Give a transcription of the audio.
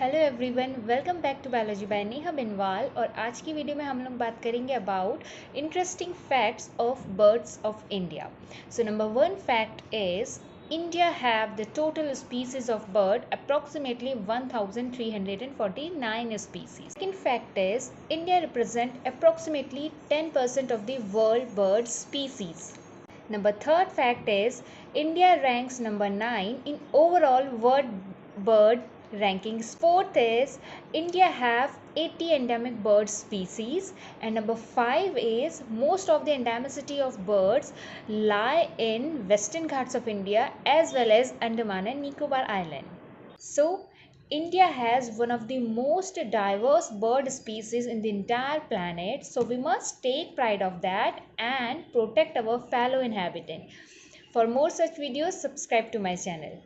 Hello everyone, welcome back to biology by Neha Binwal. और आज की वीडियो में हम लोग बात करेंगे about interesting facts of birds of India. So number one fact is India have the total species of bird approximately 1349 species. Second fact is India represent approximately 10% of the world bird species. Number third fact is India ranks number 9 in overall world bird rankings. Fourth is India have 80 endemic bird species, and number 5 is most of the endemicity of birds lie in western ghats of India as well as Andaman and Nicobar Island. So India has one of the most diverse bird species in the entire planet, so we must take pride of that and protect our fellow inhabitant. For more such videos, subscribe to my channel.